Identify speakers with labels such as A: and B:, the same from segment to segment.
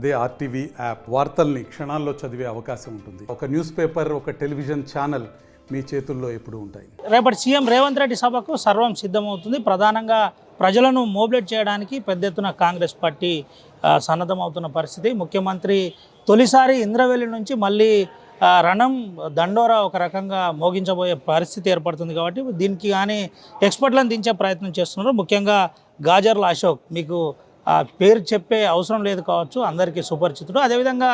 A: అదే RTV app వార్తల్ని క్షణాల్లో చదివే అవకాశం ఉంటుంది. ఒక న్యూస్ పేపర్, ఒక టెలివిజన్ ఛానల్ మీ చేతుల్లో ఎప్పుడూ ఉంటాయి.
B: రేపటి సీఎం రేవంత్ రెడ్డి సభకు సర్వం సిద్ధమవుతుంది. ప్రధానంగా ప్రజలను మోబిలైట్ చేయడానికి పెద్ద ఎత్తున కాంగ్రెస్ పార్టీ సన్నద్ధమవుతున్న పరిస్థితి. ముఖ్యమంత్రి తొలిసారి ఇంద్రవెల్లి నుంచి మళ్ళీ రణం దండోరా ఒక రకంగా మోగించబోయే పరిస్థితి ఏర్పడుతుంది. కాబట్టి దీనికి కానీ ఎక్స్పర్ట్లను దించే ప్రయత్నం చేస్తున్నారు. ముఖ్యంగా గాజర్ల అశోక్, మీకు పేరు చెప్పే అవసరం లేదు కావచ్చు, అందరికీ సుపరిచితుడు. అదేవిధంగా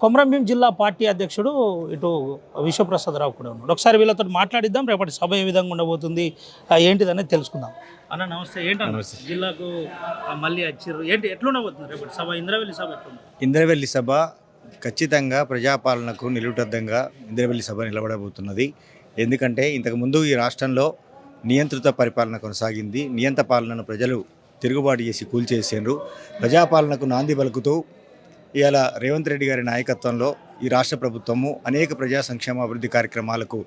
B: కొమరంభీం జిల్లా పార్టీ అధ్యక్షుడు ఇటు విశ్వప్రసాదరావు కూడా ఉన్నాడు. ఒకసారి వీళ్ళతో మాట్లాడిద్దాం. రేపటి సభ ఏ విధంగా ఉండబోతుంది, ఏంటిదనేది తెలుసుకుందాం. అన్న నమస్తే. ఏంటన్నా జిల్లాకు మళ్ళీ వచ్చారు, ఏంటి ఎట్లుండబోతుంది రేపటి సభ? ఇంద్రవెల్లి సభ ఎట్లుంది?
C: ఇంద్రవెల్లి సభ ఖచ్చితంగా ప్రజాపాలనకు నిలువుటద్దంగా ఇంద్రవెల్లి సభ నిలబడబోతున్నది. ఎందుకంటే ఇంతకుముందు ఈ రాష్ట్రంలో నియంత్రిత పరిపాలన కొనసాగింది. నియంత్ర పాలనను ప్రజలు తిరుగుబాటు చేసి కూల్చేసారు. ప్రజాపాలనకు నాంది పలుకుతూ ఇవాళ రేవంత్ రెడ్డి గారి నాయకత్వంలో ఈ రాష్ట్ర ప్రభుత్వము అనేక ప్రజా సంక్షేమ అభివృద్ధి కార్యక్రమాలకు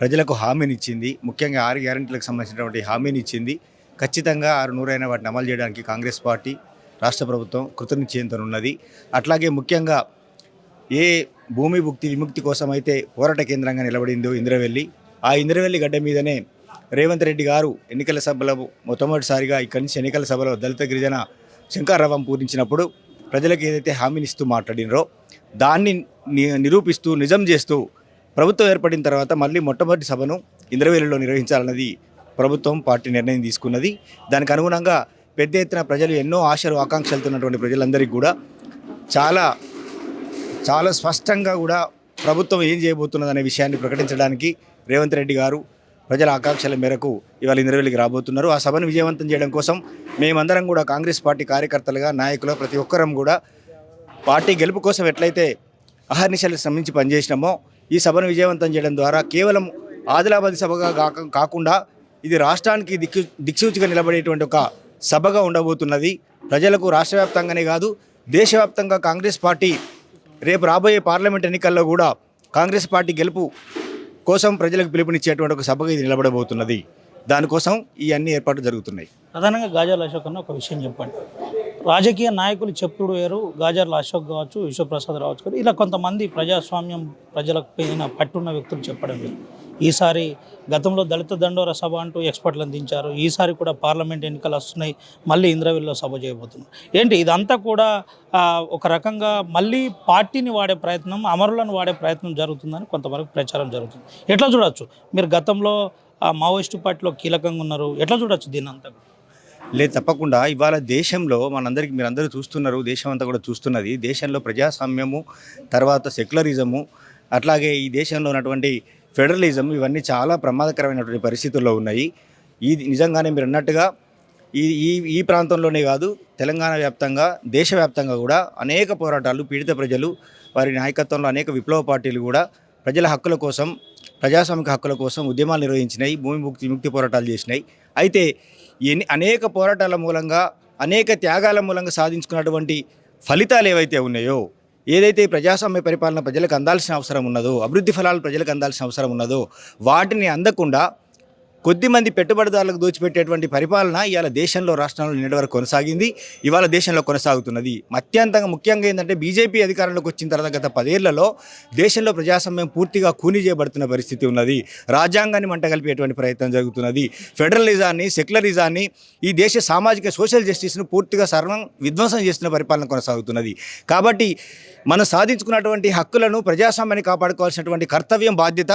C: ప్రజలకు హామీనిచ్చింది. ముఖ్యంగా 6 గ్యారెంటీలకు సంబంధించినటువంటి హామీనిచ్చింది. ఖచ్చితంగా 600 వాటిని అమలు చేయడానికి కాంగ్రెస్ పార్టీ రాష్ట్ర ప్రభుత్వం కృతనిశ్చయంతోనున్నది. అట్లాగే ముఖ్యంగా ఏ భూమి విముక్తి కోసం అయితే పోరాట కేంద్రంగా నిలబడిందో ఇంద్రవెల్లి, ఆ ఇంద్రవెల్లి గడ్డ మీదనే రేవంత్ రెడ్డి గారు ఎన్నికల సభలో మొట్టమొదటిసారిగా ఇక్కడి నుంచి ఎన్నికల సభలో దళిత గిరిజన శంకారావం పూరించినప్పుడు ప్రజలకు ఏదైతే హామీనిస్తూ మాట్లాడినరో దాన్ని నిరూపిస్తూ నిజం చేస్తూ ప్రభుత్వం ఏర్పడిన తర్వాత మళ్ళీ మొట్టమొదటి సభను ఇంద్రవెల్లిలో నిర్వహించాలన్నది ప్రభుత్వం పార్టీ నిర్ణయం తీసుకున్నది. దానికి అనుగుణంగా పెద్ద ఎత్తున ప్రజలు ఎన్నో ఆశలు ఆకాంక్షలతో ఉన్నటువంటి ప్రజలందరికీ కూడా చాలా స్పష్టంగా కూడా ప్రభుత్వం ఏం చేయబోతున్నదనే విషయాన్ని ప్రకటించడానికి రేవంత్ రెడ్డి గారు ప్రజల ఆకాంక్షల మేరకు ఇవాళ ఇంద్రవెల్లికి రాబోతున్నారు. ఆ సభను విజయవంతం చేయడం కోసం మేమందరం కూడా కాంగ్రెస్ పార్టీ కార్యకర్తలుగా, నాయకులు, ప్రతి ఒక్కరం కూడా పార్టీ గెలుపు కోసం ఎట్లయితే అహర్నిశలు శ్రమించి పనిచేసినామో ఈ సభను విజయవంతం చేయడం ద్వారా కేవలం ఆదిలాబాద్ సభగా కాకుండా ఇది రాష్ట్రానికి దిక్సూచిగా నిలబడేటువంటి ఒక సభగా ఉండబోతున్నది. ప్రజలకు రాష్ట్ర వ్యాప్తంగానే కాదు దేశవ్యాప్తంగా కాంగ్రెస్ పార్టీ రేపు రాబోయే పార్లమెంట్ ఎన్నికల్లో కూడా కాంగ్రెస్ పార్టీ గెలుపు కోసం ప్రజలకు పిలుపునిచ్చేటువంటి ఒక సభగా ఇది నిలబడబోతున్నది. దానికోసం ఈ అన్ని ఏర్పాట్లు జరుగుతున్నాయి.
B: ప్రధానంగా గాజర్ల అశోక్ అన్న ఒక విషయం చెప్పండి. రాజకీయ నాయకులు చెప్పుడు వేరు, గాజర్ల అశోక్ కావచ్చు, విశ్వప్రసాద్ రావచ్చు కావచ్చు, ఇలా కొంతమంది ప్రజాస్వామ్యం ప్రజలకు పైన పట్టున్న వ్యక్తులు చెప్పడం వేరు. ఈసారి గతంలో దళిత దండోర సభ అంటూ ఎక్స్పర్ట్లను దించారు. ఈసారి కూడా పార్లమెంట్ ఎన్నికలు వస్తున్నాయి, మళ్ళీ ఇంద్రవెల్లిలో సభ చేయబోతున్నారు. ఏంటి ఇదంతా కూడా ఒక రకంగా మళ్ళీ పార్టీని వాడే ప్రయత్నం, అమరులను వాడే ప్రయత్నం జరుగుతుందని కొంతవరకు ప్రచారం జరుగుతుంది. ఎట్లా చూడొచ్చు? మీరు గతంలో మావోయిస్టు పార్టీలో కీలకంగా ఉన్నారు, ఎట్లా చూడొచ్చు దీన్ని అంతా?
C: లేదు, తప్పకుండా. ఇవాళ దేశంలో మనందరికీ మీరందరూ చూస్తున్నారు, దేశం అంతా కూడా చూస్తున్నది. దేశంలో ప్రజాస్వామ్యము, తర్వాత సెక్యులరిజము, అట్లాగే ఈ దేశంలో ఉన్నటువంటి ఫెడరలిజం, ఇవన్నీ చాలా ప్రమాదకరమైనటువంటి పరిస్థితుల్లో ఉన్నాయి. ఇది నిజంగానే మీరు అన్నట్టుగా ఈ ప్రాంతంలోనే కాదు తెలంగాణ వ్యాప్తంగా, దేశవ్యాప్తంగా కూడా అనేక పోరాటాలు, పీడిత ప్రజలు, వారి నాయకత్వంలో అనేక విప్లవ పార్టీలు కూడా ప్రజల హక్కుల కోసం, ప్రజాస్వామిక హక్కుల కోసం ఉద్యమాలు నిర్వహించినాయి, భూమి విముక్తి పోరాటాలు చేసినాయి. అయితే అనేక పోరాటాల మూలంగా, అనేక త్యాగాల మూలంగా సాధించుకున్నటువంటి ఫలితాలు ఏవైతే ఉన్నాయో, ఏదైతే ప్రజాస్వామ్య పరిపాలన ప్రజలకు అందాల్సిన అవసరం ఉన్నదో, అభివృద్ధి ఫలాలు ప్రజలకు అందాల్సిన అవసరం ఉన్నదో వాటిని అందకుండా కొద్దిమంది పెట్టుబడిదారులకు దోచిపెట్టేటువంటి పరిపాలన ఇవాళ దేశంలో, రాష్ట్రంలో నిన్నటి వరకు కొనసాగింది, ఇవాళ దేశంలో కొనసాగుతున్నది. అత్యంతంగా ముఖ్యంగా ఏంటంటే బీజేపీ అధికారంలోకి వచ్చిన తర్వాత గత 10 ఏళ్లలో దేశంలో ప్రజాస్వామ్యం పూర్తిగా కూని చేయబడుతున్న పరిస్థితి ఉన్నది. రాజ్యాంగాన్ని మంటగలిపేటువంటి ప్రయత్నం జరుగుతున్నది. ఫెడరలిజాన్ని, సెక్యులరిజాన్ని, ఈ దేశ సామాజిక సోషల్ జస్టిస్ను పూర్తిగా సర్వం విధ్వంసం చేస్తున్న పరిపాలన కొనసాగుతున్నది. కాబట్టి మనం సాధించుకున్నటువంటి హక్కులను, ప్రజాస్వామ్యాన్ని కాపాడుకోవాల్సినటువంటి కర్తవ్యం, బాధ్యత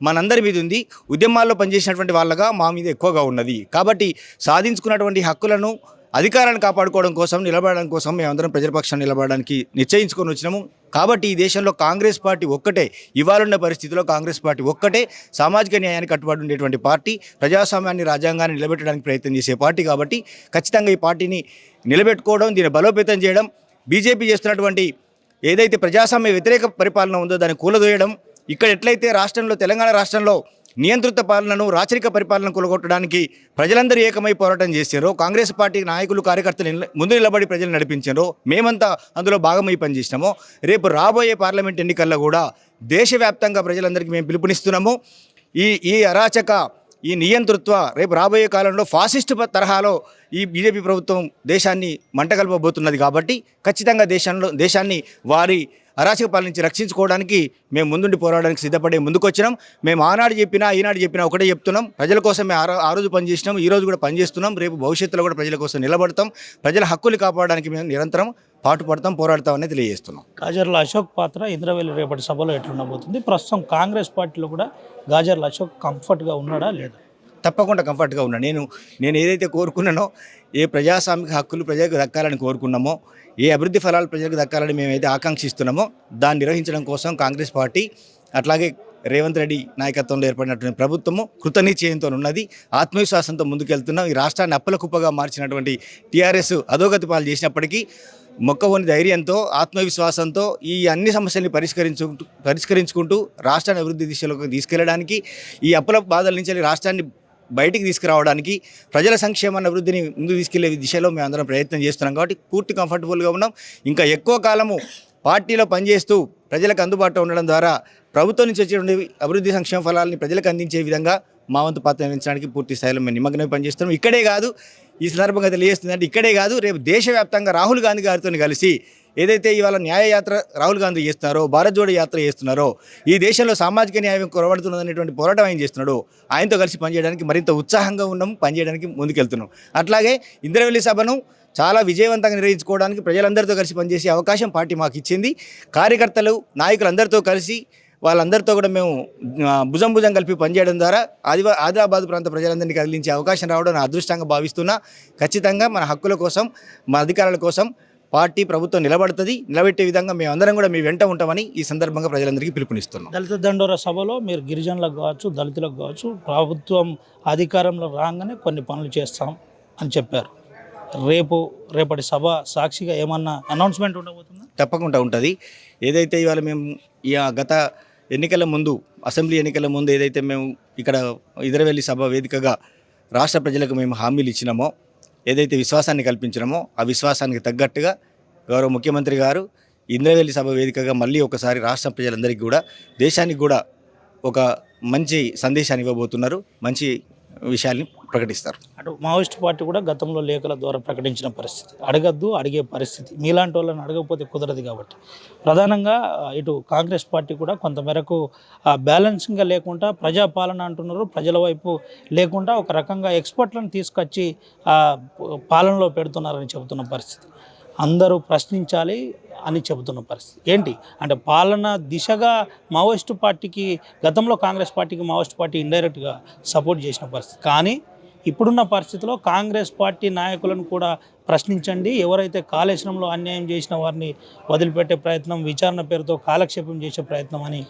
C: మనందరి మీద ఉంది. ఉద్యమాల్లో పనిచేసినటువంటి వాళ్ళగా మా మీద ఎక్కువగా ఉన్నది. కాబట్టి సాధించుకున్నటువంటి హక్కులను, అధికారాన్ని కాపాడుకోవడం కోసం, నిలబడడం కోసం మేమందరం ప్రజలపక్షాన్ని నిలబడడానికి నిశ్చయించుకొని వచ్చినాము. కాబట్టి ఈ దేశంలో కాంగ్రెస్ పార్టీ ఒక్కటే, ఇవాళ పరిస్థితిలో కాంగ్రెస్ పార్టీ ఒక్కటే సామాజిక న్యాయానికి కట్టుబడి ఉండేటువంటి పార్టీ, ప్రజాస్వామ్యాన్ని, రాజ్యాంగాన్ని నిలబెట్టడానికి ప్రయత్నం చేసే పార్టీ. కాబట్టి ఖచ్చితంగా ఈ పార్టీని నిలబెట్టుకోవడం, దీన్ని బలోపేతం చేయడం, బీజేపీ చేస్తున్నటువంటి ఏదైతే ప్రజాస్వామ్య వ్యతిరేక పరిపాలన ఉందో దాన్ని కూలదోయడం, ఇక్కడ ఎట్లయితే రాష్ట్రంలో, తెలంగాణ రాష్ట్రంలో నియంత్రిత పాలనను, రాచరిక పరిపాలనను కూలగొట్టడానికి ప్రజలందరూ ఏకమై పోరాటం చేశారో, కాంగ్రెస్ పార్టీ నాయకులు, కార్యకర్తలు ముందు నిలబడి ప్రజలు నడిపించారో, మేమంతా అందులో భాగమై పనిచేసినామో, రేపు రాబోయే పార్లమెంట్ ఎన్నికల్లో కూడా దేశవ్యాప్తంగా ప్రజలందరికీ మేము పిలుపునిస్తున్నాము. ఈ అరాచక ఈ నియంతృత్వ రేపు రాబోయే కాలంలో ఫాసిస్ట్ తరహాలో ఈ బీజేపీ ప్రభుత్వం దేశాన్ని మంటగలపబోతున్నది కాబట్టి ఖచ్చితంగా దేశాన్ని వారి అరాచక పాలన నుంచి రక్షించుకోవడానికి మేము ముందుండి పోరాడడానికి సిద్ధపడే ముందుకొచ్చినాం. మేము ఆనాడు చెప్పినా ఈనాడు చెప్పినా ఒకటే చెప్తున్నాం, ప్రజల కోసం మేము ఆ రోజు పనిచేసినాం, ఈ రోజు కూడా పనిచేస్తున్నాం, రేపు భవిష్యత్తులో కూడా ప్రజల కోసం నిలబడతాం, ప్రజల హక్కులు కాపాడడానికి మేము నిరంతరం పాటుపడతాం, పోరాడతామని తెలియజేస్తున్నాం.
B: గాజర్ల అశోక్ పాత్ర ఇంద్రవెల్లి రేపటి సభలో ఎట్లుండబోతుంది? ప్రస్తుతం కాంగ్రెస్ పార్టీలో కూడా గాజర్ల అశోక్ కంఫర్ట్గా ఉన్నాడా లేదా?
C: తప్పకుండా కంఫర్ట్గా ఉన్నా. నేను ఏదైతే కోరుకున్నానో, ఏ ప్రజాస్వామిక హక్కులు ప్రజలకు దక్కాలని కోరుకున్నామో, ఏ అభివృద్ధి ఫలాలు ప్రజలకు దక్కాలని మేమైతే ఆకాంక్షిస్తున్నామో దాన్ని నిర్వహించడం కోసం కాంగ్రెస్ పార్టీ అట్లాగే రేవంత్ రెడ్డి నాయకత్వంలో ఏర్పడినటువంటి ప్రభుత్వము కృతనిశ్చయంతో ఉన్నది, ఆత్మవిశ్వాసంతో ముందుకెళ్తున్నాం. ఈ రాష్ట్రాన్ని అప్పుల కుప్పగా మార్చినటువంటి టీఆర్ఎస్ అధోగతి పాలు చేసినప్పటికీ మొక్కవోని ధైర్యంతో ఆత్మవిశ్వాసంతో ఈ అన్ని సమస్యల్ని పరిష్కరించుకుంటూ రాష్ట్రాన్ని అభివృద్ధి దిశలోకి తీసుకెళ్లడానికి, ఈ అప్పుల బాధల నుంచి రాష్ట్రాన్ని బయటికి తీసుకురావడానికి, ప్రజల సంక్షేమాన్ని అభివృద్ధిని ముందుకు తీసుకెళ్లే దిశలో మేము అందరం ప్రయత్నం చేస్తున్నాం. కాబట్టి పూర్తి కంఫర్టబుల్గా ఉన్నాం. ఇంకా ఎక్కువ కాలము పార్టీలో పనిచేస్తూ ప్రజలకు అందుబాటులో ఉండడం ద్వారా ప్రభుత్వం నుంచి వచ్చే అభివృద్ధి సంక్షేమ ఫలాలని ప్రజలకు అందించే విధంగా మా వంతు పాత్ర నిర్వహించడానికి పూర్తి స్థాయిలో మేము నిమగ్నమై పనిచేస్తున్నాం. ఇక్కడే కాదు, ఈ సందర్భంగా తెలియజేస్తుందంటే ఇక్కడే కాదు, రేపు దేశవ్యాప్తంగా రాహుల్ గాంధీ గారితో కలిసి ఏదైతే ఇవాళ న్యాయయాత్ర రాహుల్ గాంధీ చేస్తున్నారో, భారత్ జోడో యాత్ర చేస్తున్నారో, ఈ దేశంలో సామాజిక న్యాయం కొరబడుతున్నదనేటువంటి పోరాటం ఆయన చేస్తున్నాడు, ఆయనతో కలిసి పనిచేయడానికి మరింత ఉత్సాహంగా ఉన్నాం, పనిచేయడానికి ముందుకెళ్తున్నాం. అట్లాగే ఇంద్రవెల్లి సభను చాలా విజయవంతంగా నిర్వహించుకోవడానికి ప్రజలందరితో కలిసి పనిచేసే అవకాశం పార్టీ మాకు ఇచ్చింది. కార్యకర్తలు, నాయకులందరితో కలిసి వాళ్ళందరితో కూడా మేము భుజం కలిపి పనిచేయడం ద్వారా ఆదిలాబాద్ ప్రాంత ప్రజలందరినీ కదిలించే అవకాశం రావడం నా అదృష్టంగా భావిస్తున్నా. ఖచ్చితంగా మన హక్కుల కోసం, మన అధికారాల కోసం పార్టీ ప్రభుత్వం నిలబెట్టే విధంగా మేమందరం కూడా మీ వెంట ఉంటామని ఈ సందర్భంగా ప్రజలందరికీ పిలుపునిస్తున్నాం.
B: దళిత దండోర సభలో మీరు గిరిజనులకు కావచ్చు, దళితులకు కావచ్చు, ప్రభుత్వం అధికారంలో రాగానే కొన్ని పనులు చేస్తాం అని చెప్పారు. రేపటి సభ సాక్షిగా ఏమన్నా అనౌన్స్మెంట్ ఉండబోతుందా?
C: తప్పకుండా ఉంటుంది. ఏదైతే ఇవాళ మేము గత ఎన్నికల ముందు, అసెంబ్లీ ఎన్నికల ముందు ఏదైతే మేము ఇక్కడ ఇంద్రవెల్లి సభ వేదికగా రాష్ట్ర ప్రజలకు మేము హామీలు ఇచ్చినామో, ఏదైతే విశ్వాసాన్ని కల్పించినామో ఆ విశ్వాసానికి తగ్గట్టుగా గౌరవ ముఖ్యమంత్రి గారు ఇంద్రవెల్లి సభ వేదికగా మళ్ళీ ఒకసారి రాష్ట్ర ప్రజలందరికీ కూడా, దేశానికి కూడా ఒక మంచి సందేశాన్ని ఇవ్వబోతున్నారు, మంచి విషయాల్ని ప్రకటిస్తారు.
B: అటు మావోయిస్ట్ పార్టీ కూడా గతంలో లేఖల ద్వారా ప్రకటించిన పరిస్థితి, అడిగే పరిస్థితి, మీలాంటి వాళ్ళని అడగకపోతే కుదరదు. కాబట్టి ప్రధానంగా ఇటు కాంగ్రెస్ పార్టీ కూడా కొంతమేరకు బ్యాలెన్సింగ్గా లేకుండా ప్రజాపాలన అంటున్నారు, ప్రజల వైపు లేకుండా ఒక రకంగా ఎక్స్పర్ట్లను తీసుకొచ్చి పాలనలో పెడుతున్నారని చెబుతున్న పరిస్థితి, అందరూ ప్రశ్నించాలి అని చెబుతున్న పరిస్థితి ఏంటి అంటే, పాలన దిశగా మావోయిస్టు పార్టీకి, గతంలో కాంగ్రెస్ పార్టీకి మావోయిస్ట్ పార్టీ ఇండైరెక్ట్గా సపోర్ట్ చేసిన పరిస్థితి. కానీ ఇప్పుడున్న పరిస్థితిలో కాంగ్రెస్ పార్టీ నాయకులను కూడా ప్రశ్నించండి, ఎవరైతే కాళేశ్వరంలో అన్యాయం చేసిన వారిని వదిలిపెట్టే ప్రయత్నం, విచారణ పేరుతో కాలక్షేపం చేసే ప్రయత్నం అని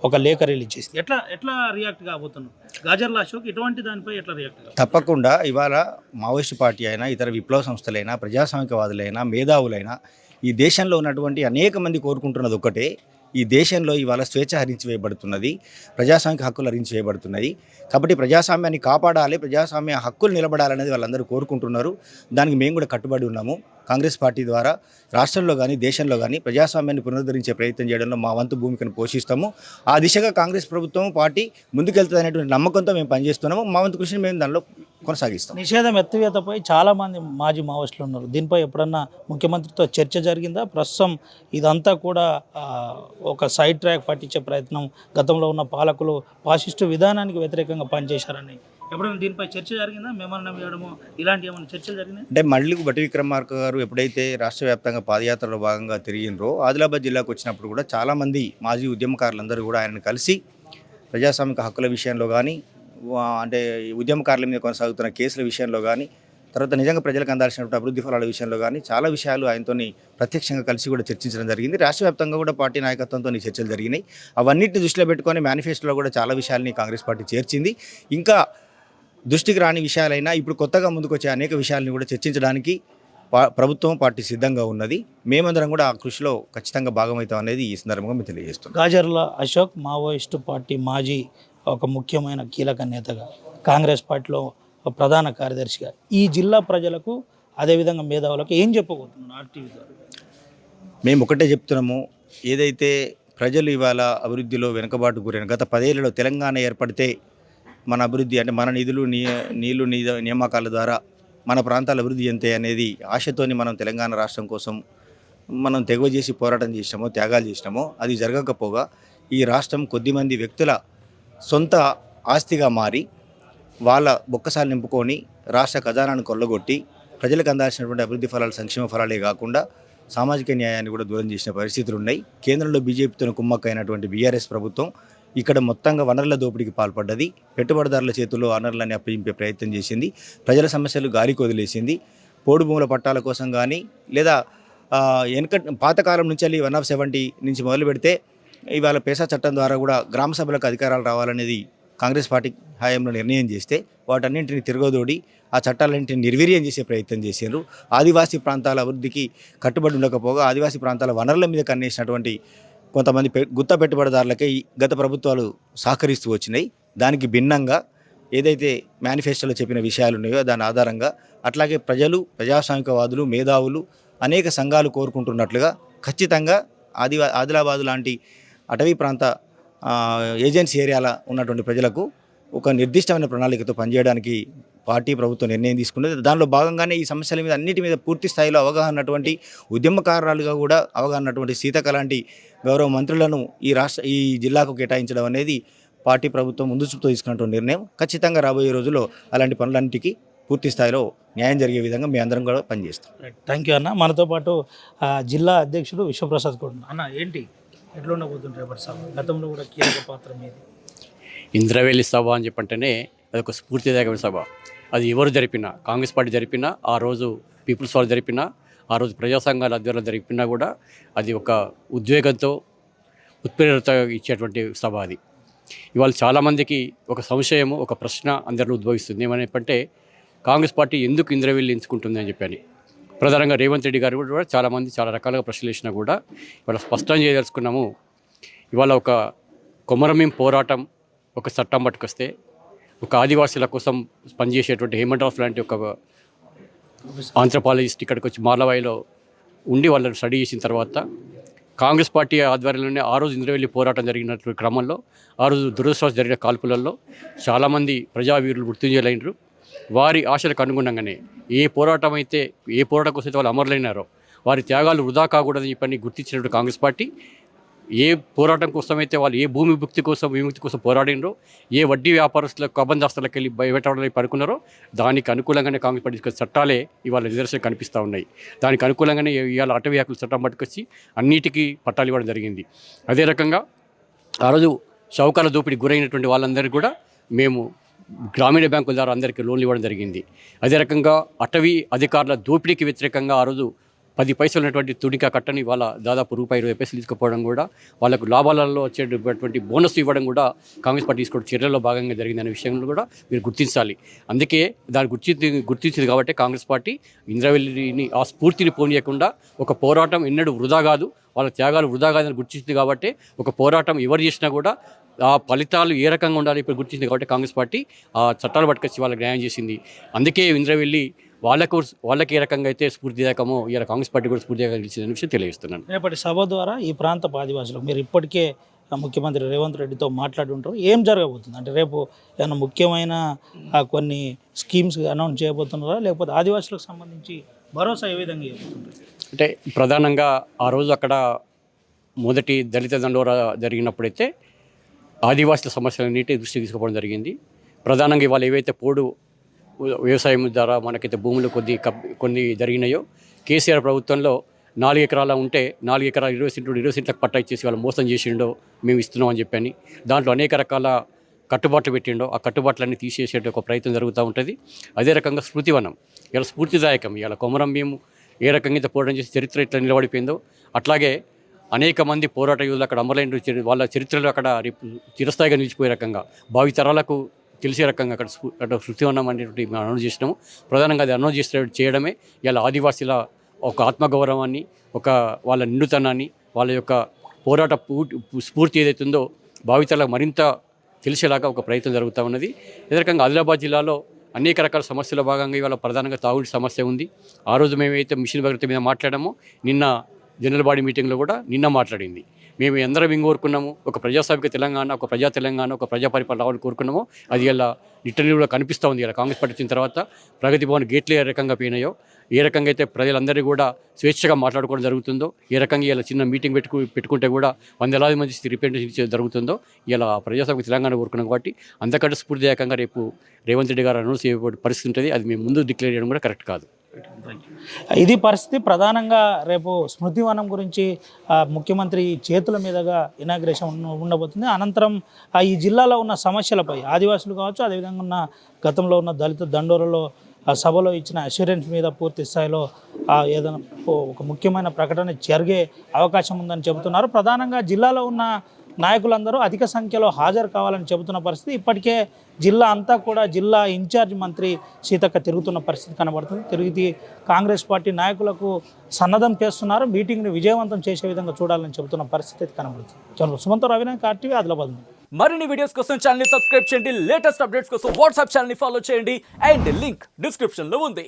B: ఒక లేఖ రిలీజ్ చేసింది. ఎట్లా రియాక్ట్ కాబోతున్నాం? గాజర్ల అశోక్ ఇటువంటి దానిపై ఎట్లా రియాక్ట్?
C: తప్పకుండా ఇవాళ మావోయిస్ట్ పార్టీ అయినా, ఇతర విప్లవ సంస్థలైనా, ప్రజాస్వామికవాదులైనా, మేధావులైనా, ఈ దేశంలో ఉన్నటువంటి అనేక మంది కోరుకుంటున్నది ఒకటే, ఈ దేశంలో ఇవాళ స్వేచ్ఛ హరించివేయబడుతున్నది, ప్రజాస్వామిక హక్కులు హరించివేయబడుతున్నాయి. కాబట్టి ప్రజాస్వామ్యాన్ని కాపాడాలి, ప్రజాస్వామ్య హక్కులు నిలబడాలనేది వాళ్ళందరూ కోరుకుంటున్నారు. దానికి మేము కూడా కట్టుబడి ఉన్నాము. కాంగ్రెస్ పార్టీ ద్వారా రాష్ట్రంలో కానీ దేశంలో కానీ ప్రజాస్వామ్యాన్ని పునరుద్ధరించే ప్రయత్నం చేయడంలో మా వంతు భూమికను పోషిస్తాము. ఆ దిశగా కాంగ్రెస్ ప్రభుత్వం, పార్టీ ముందుకెళ్తుంది అనేటువంటి నమ్మకంతో మేము పనిచేస్తున్నాము. మా వంతు కృషిని మేము దానిలో కొనసాగిస్తాం.
B: నిషేధం ఎత్తివేతపై చాలామంది మాజీ మావోయిస్టులు ఉన్నారు. దీనిపై ఎప్పుడన్నా ముఖ్యమంత్రితో చర్చ జరిగిందా? ప్రస్తుతం ఇదంతా కూడా ఒక సైడ్ ట్రాక్ పట్టించే ప్రయత్నం, గతంలో ఉన్న పాలకులు ఫాసిస్టు విధానానికి వ్యతిరేకంగా పనిచేశారని ఎప్పుడైనా దీనిపై చర్చ జరిగిందా? మెమోరాండం వేయడము ఇలాంటి ఏమైనా చర్చలు జరిగినాయి
C: అంటే, మళ్ళీ బట్టి విక్రమార్క గారు ఎప్పుడైతే రాష్ట్ర వ్యాప్తంగా పాదయాత్రలో భాగంగా తిరిగినరో, ఆదిలాబాద్ జిల్లాకు వచ్చినప్పుడు కూడా చాలామంది మాజీ ఉద్యమకారులందరూ కూడా ఆయనను కలిసి ప్రజాస్వామిక హక్కుల విషయంలో కానీ, అంటే ఉద్యమకారుల మీద కొనసాగుతున్న కేసుల విషయంలో కానీ, తర్వాత నిజంగా ప్రజలకు అందాల్సినటువంటి అభివృద్ధి ఫలాల విషయంలో కానీ చాలా విషయాలు ఆయనతో ప్రత్యక్షంగా కలిసి కూడా చర్చించడం జరిగింది. రాష్ట్ర వ్యాప్తంగా కూడా పార్టీ నాయకత్వంతో చర్చలు జరిగినాయి. అవన్నిటిని దృష్టిలో పెట్టుకొని మేనిఫెస్టోలో కూడా చాలా విషయాలని కాంగ్రెస్ పార్టీ చేర్చింది. ఇంకా దృష్టికి రాని విషయాలైనా ఇప్పుడు కొత్తగా ముందుకొచ్చే అనేక విషయాలను కూడా చర్చించడానికి ప్రభుత్వం, పార్టీ సిద్ధంగా ఉన్నది. మేమందరం కూడా ఆ కృషిలో ఖచ్చితంగా భాగమవుతాం అనేది ఈ సందర్భంగా మేము తెలియజేస్తున్నాం.
B: గాజర్ల అశోక్ మావోయిస్టు పార్టీ మాజీ ఒక ముఖ్యమైన కీలక నేతగా, కాంగ్రెస్ పార్టీలో ప్రధాన కార్యదర్శిగా ఈ జిల్లా ప్రజలకు, అదేవిధంగా మేధావులకు ఏం చెప్పబోతున్నాను ఆర్టీవీ ద్వారా?
C: మేము ఒకటే చెప్తున్నాము, ఏదైతే ప్రజలు ఇవాళ అభివృద్ధిలో వెనుకబాటు గురైన గత 10 ఏళ్లలో తెలంగాణ ఏర్పడితే మన అభివృద్ధి అంటే మన నిధులు నీళ్లు నియామకాల ద్వారా మన ప్రాంతాల అభివృద్ధి చెందుతాయి అనేది ఆశతోని మనం తెలంగాణ రాష్ట్రం కోసం మనం తెగువ చేసి పోరాటం చేసినామో, త్యాగాలు చేసినామో అది జరగకపోగా ఈ రాష్ట్రం కొద్దిమంది వ్యక్తుల సొంత ఆస్తిగా మారి వాళ్ళ బొక్కసాలు నింపుకొని రాష్ట్ర ఖజానాను కొల్లగొట్టి ప్రజలకు అందాల్సినటువంటి అభివృద్ధి ఫలాలు, సంక్షేమ ఫలాలే కాకుండా సామాజిక న్యాయాన్ని కూడా దూరం చేసిన పరిస్థితులు ఉన్నాయి. కేంద్రంలో బీజేపీతో కుమ్మక్కైనటువంటి బీఆర్ఎస్ ప్రభుత్వం ఇక్కడ మొత్తంగా వనరుల దోపిడీకి పాల్పడ్డది. పెట్టుబడిదారుల చేతుల్లో వనరులని అప్పగింపే ప్రయత్నం చేసింది. ప్రజల సమస్యలు గాలికి వదిలేసింది. పోడు భూముల పట్టాల కోసం కానీ లేదా పాతకాలం నుంచి 170 నుంచి మొదలు పెడితే ఇవాళ పేసా చట్టం ద్వారా కూడా గ్రామ సభలకు అధికారాలు రావాలనేది కాంగ్రెస్ పార్టీ హయాంలో నిర్ణయం చేస్తే వాటన్నింటిని తిరగదోడి ఆ చట్టాలన్నింటిని నిర్వీర్యం చేసే ప్రయత్నం చేశారు. ఆదివాసీ ప్రాంతాల అభివృద్ధికి కట్టుబడి ఉండకపోగా ఆదివాసీ ప్రాంతాల వనరుల మీద కన్నేసినటువంటి కొంతమంది గుత్త పెట్టుబడిదారులకే గత ప్రభుత్వాలు సహకరిస్తూ వచ్చినాయి. దానికి భిన్నంగా ఏదైతే మేనిఫెస్టోలో చెప్పిన విషయాలు ఉన్నాయో దాని ఆధారంగా అట్లాగే ప్రజలు, ప్రజాస్వామికవాదులు, మేధావులు, అనేక సంఘాలు కోరుకుంటున్నట్లుగా ఖచ్చితంగా ఆదిలాబాద్ లాంటి అటవీ ప్రాంత ఏజెన్సీ ఏరియాల ఉన్నటువంటి ప్రజలకు ఒక నిర్దిష్టమైన ప్రణాళికతో పనిచేయడానికి పార్టీ ప్రభుత్వం నిర్ణయం తీసుకున్నది. దానిలో భాగంగానే ఈ సమస్యల మీద అన్నిటి మీద పూర్తి స్థాయిలో అవగాహన ఉన్నటువంటి ఉద్యమకారులుగా కూడా అవగాహన ఉన్నటువంటి సీతక్క లాంటి గౌరవ మంత్రులను ఈ జిల్లాకు కేటాయించడం అనేది పార్టీ ప్రభుత్వం ముందు చూపుతో తీసుకున్నటువంటి నిర్ణయం. ఖచ్చితంగా రాబోయే రోజుల్లో అలాంటి పనులన్నిటికీ పూర్తి స్థాయిలో న్యాయం జరిగే విధంగా మీ అందరం కూడా పనిచేస్తాం.
B: థ్యాంక్ యూ అన్న. మనతో పాటు జిల్లా అధ్యక్షుడు విశ్వప్రసాద్ కూడా అన్న. ఏంటి ఎట్లా ఉండబోతుంది రేపటి సభ? గతంలో కూడా కీలక పాత్ర మీది.
D: ఇంద్రవేలి సభ అని చెప్పంటేనే అదొక స్ఫూర్తిదాయకమైన సభ. అది ఎవరు జరిపినా, కాంగ్రెస్ పార్టీ జరిపినా, ఆ రోజు పీపుల్స్ వాళ్ళు జరిపినా, ఆ రోజు ప్రజా సంఘాల ఆధ్వర్యంలో జరిపినా కూడా అది ఒక ఉద్వేగంతో ఉత్ప్రేరత ఇచ్చేటువంటి సభ అది. ఇవాళ చాలామందికి ఒక సంశయము, ఒక ప్రశ్న అందరిలో ఉద్భవిస్తుంది. ఏమనేపంటే కాంగ్రెస్ పార్టీ ఎందుకు ఇంద్రవేలి ఎంచుకుంటుంది అని చెప్పని. ప్రధానంగా రేవంత్ రెడ్డి గారు కూడా చాలామంది చాలా రకాలుగా ప్రశ్నలు వేసినా కూడా ఇవాళ స్పష్టం చేయదలుచుకున్నాము. ఇవాళ ఒక కొమరమీం పోరాటం ఒక చట్టం పట్టుకొస్తే ఒక ఆదివాసీల కోసం పనిచేసేటువంటి హేమంతరావు లాంటి ఒక ఆంథ్రపాలజిస్ట్ ఇక్కడికి వచ్చి మార్లవాయిలో ఉండి వాళ్ళని స్టడీ చేసిన తర్వాత కాంగ్రెస్ పార్టీ ఆధ్వర్యంలోనే ఆ రోజు ఇంద్రవెల్లి పోరాటం జరిగినటువంటి క్రమంలో ఆ రోజు దురదృష్టవశాత్తు జరిగిన కాల్పులలో చాలామంది ప్రజావీరులు మృత్యుంజయులైనరు. వారి ఆశలకు అనుగుణంగానే ఏ పోరాటం కోసం అయితే వాళ్ళు అమరులైనారో వారి త్యాగాలు వృధా కాకూడదని చెప్పని గుర్తించినటువంటి కాంగ్రెస్ పార్టీ ఏ పోరాటం కోసం అయితే వాళ్ళు ఏ భూమి విముక్తి కోసం పోరాడినరో, ఏ వడ్డీ వ్యాపారస్తులకు కబందాస్తులకు వెళ్ళి భయపెట్టడానికి పడుకున్నారో దానికి అనుకూలంగానే కాంగ్రెస్ పార్టీ చట్టాలే ఇవాళ నిదర్శనం కనిపిస్తూ ఉన్నాయి. దానికి అనుకూలంగానే ఇవాళ అటవీ హక్కుల చట్టం పట్టుకొచ్చి అన్నిటికీ పట్టాలు ఇవ్వడం జరిగింది. అదే రకంగా ఆ రోజు షౌకాల దోపిడీ గురైనటువంటి వాళ్ళందరికీ కూడా మేము గ్రామీణ బ్యాంకుల ద్వారా అందరికీ లోన్లు ఇవ్వడం జరిగింది. అదే రకంగా అటవీ అధికారుల దోపిడీకి వ్యతిరేకంగా ఆ రోజు 10 పైసలు ఉన్నటువంటి తునికా కట్టని వాళ్ళ దాదాపు ₹20 తీసుకుపోవడం కూడా, వాళ్ళకు లాభాలలో వచ్చేటటువంటి బోనస్ ఇవ్వడం కూడా కాంగ్రెస్ పార్టీ తీసుకోవడం చర్యల్లో భాగంగా జరిగిందనే విషయంలో కూడా మీరు గుర్తించాలి. అందుకే దాన్ని గుర్తించింది కాబట్టి కాంగ్రెస్ పార్టీ ఇంద్రవెల్లిని ఆ స్ఫూర్తిని పోనీయకుండా ఒక పోరాటం ఎన్నడూ వృధా కాదు, వాళ్ళ త్యాగాలు వృధా కాదని గుర్తించింది కాబట్టి ఒక పోరాటం ఎవరు చేసినా కూడా ఆ ఫలితాలు ఏ రకంగా ఉండాలి ఇప్పుడు గుర్తించింది కాబట్టి కాంగ్రెస్ పార్టీ ఆ చట్టాలు పట్టుకొచ్చి వాళ్ళకి న్యాయం చేసింది. అందుకే ఇంద్రవెల్లి వాళ్ళకి ఏ రకంగా అయితే స్ఫూర్తిదాయకమో ఇలా కాంగ్రెస్ పార్టీ కూడా స్ఫూర్తిదాయకంగా ఇచ్చిందనే విషయం తెలియజేస్తున్నాను.
B: రేపటి సభ ద్వారా ఈ ప్రాంత ఆదివాసులు మీరు ఇప్పటికే ముఖ్యమంత్రి రేవంత్ రెడ్డితో మాట్లాడి ఉంటారు. ఏం జరగబోతుంది అంటే రేపు ఏమైనా ముఖ్యమైన కొన్ని స్కీమ్స్ అనౌన్స్ చేయబోతున్నారా, లేకపోతే ఆదివాసులకు సంబంధించి భరోసా ఏ విధంగా ఇవ్వబోతున్నారు?
D: అంటే ప్రధానంగా ఆ రోజు అక్కడ మొదటి దళిత దండోరా జరిగినప్పుడైతే ఆదివాసుల సమస్యలన్నిటి దృష్టి తీసుకోవడం జరిగింది. ప్రధానంగా ఇవాళ ఏవైతే పోడు వ్యవసాయం ద్వారా మనకైతే భూములు కొన్ని జరిగినాయో, కేసీఆర్ ప్రభుత్వంలో 4 ఎకరాల ఉంటే 4 ఎకరాల 20 సెంట్లకు పట్టా ఇచ్చేసి వాళ్ళు మోసం చేసిండో మేము ఇస్తున్నాం అని చెప్పని దాంట్లో అనేక రకాల కట్టుబాట్లు పెట్టిండో ఆ కట్టుబాట్లన్నీ తీసేసే ఒక ప్రయత్నం జరుగుతూ ఉంటుంది. అదే రకంగా స్మృతివనం ఇలా స్ఫూర్తిదాయకం. ఇలా కొమరం మేము ఏ రకంగా అయితే పోరాటం చేసి చరిత్ర ఇట్లా నిలబడిపోయిందో అట్లాగే అనేక మంది పోరాట యోధులు అక్కడ అమరులైన వాళ్ళ చరిత్రలో అక్కడ చిరస్థాయిగా నిలిచిపోయే రకంగా భావితరాలకు తెలిసే రకంగా అక్కడ స్మృతివనం అనేటువంటి మేము అనౌన్స్ చేసినాము. ప్రధానంగా అది అనౌన్స్ చేయడమే ఇలా ఆదివాసీల ఒక ఆత్మగౌరవాన్ని, ఒక వాళ్ళ నిండుతనాన్ని, వాళ్ళ యొక్క పోరాట స్ఫూర్తి ఏదైతుందో భావితరాలకు మరింత తెలిసేలాగా ఒక ప్రయత్నం జరుగుతూ ఉన్నది. అదే రకంగా ఆదిలాబాద్ జిల్లాలో అనేక రకాల సమస్యల భాగంగా ఇవాళ ప్రధానంగా తాగుడి సమస్య ఉంది. ఆ రోజు మేమైతే మిషన్ భగీరథ మీద మాట్లాడామో, నిన్న జనరల్ బాడీ మీటింగ్లో కూడా నిన్న మాట్లాడింది. మేము ఎందరం ఏం కోరుకున్నాము, ఒక ప్రజాస్వామిక తెలంగాణ, ఒక ప్రజా తెలంగాణ, ఒక ప్రజా పరిపాలన రావాలని కోరుకున్నామో అది ఇలా లిటరల్లీ కూడా కనిపిస్తూ ఉంది. ఇలా కాంగ్రెస్ పార్టీ వచ్చిన తర్వాత ప్రగతి భవన్ గేట్లు ఏ రకంగా పోయినాయో, ఏ రకంగా అయితే ప్రజలందరూ కూడా స్వేచ్ఛగా మాట్లాడుకోవడం జరుగుతుందో, ఏ రకంగా ఇలా చిన్న మీటింగ్ పెట్టుకుంటే కూడా వందలాది మంది రిప్రజెంటేషన్ జరుగుతుందో, ఇలా ప్రజాస్వామిక తెలంగాణ కోరుకున్నాం. కాబట్టి అంతకంటే స్ఫూర్తిదాయకంగా రేపు రేవంత్ రెడ్డి గారు అనౌన్స్ చేయబడే పరిస్థితి ఉంటుంది. అది మేము ముందు డిక్లేర్ చేయడం కూడా కరెక్ట్ కాదు.
B: ఇది పరిస్థితి. ప్రధానంగా రేపు స్మృతివనం గురించి ముఖ్యమంత్రి చేతుల మీదుగా ఇనాగ్రేషన్ ఉండబోతుంది. అనంతరం ఈ జిల్లాలో ఉన్న సమస్యలపై ఆదివాసులు కావచ్చు, అదేవిధంగా ఉన్న గతంలో ఉన్న దళిత దండోరలో సభలో ఇచ్చిన అష్యూరెన్స్ మీద పూర్తి స్థాయిలో ఏదైనా ఒక ముఖ్యమైన ప్రకటన జరిగే అవకాశం ఉందని చెబుతున్నారు. ప్రధానంగా జిల్లాలో ఉన్న నాయకులందరూ అధిక సంఖ్యలో హాజరు కావాలని చెబుతున్న పరిస్థితి. ఇప్పటికే జిల్లా అంతా కూడా జిల్లా ఇన్ఛార్జ్ మంత్రి సీతక్క తిరుగుతున్న పరిస్థితి కనబడుతుంది. తిరిగి కాంగ్రెస్ పార్టీ నాయకులకు సన్నద్ధం చేస్తున్నారు. మీటింగ్ని విజయవంతం చేసే విధంగా చూడాలని చెబుతున్న పరిస్థితి కనబడుతుంది. సుమంత్ రవినాయక్, RTV, ఆదిలాబాద్.
E: మరిన్ని వీడియోస్ కోసం ఛానల్ ని సబ్స్క్రైబ్ చేయండి. లేటెస్ట్ అప్డేట్స్ కోసం వాట్సాప్ ఛానల్ ని ఫాలో చేయండి. అండ్ లింక్ డిస్క్రిప్షన్ లో ఉంది.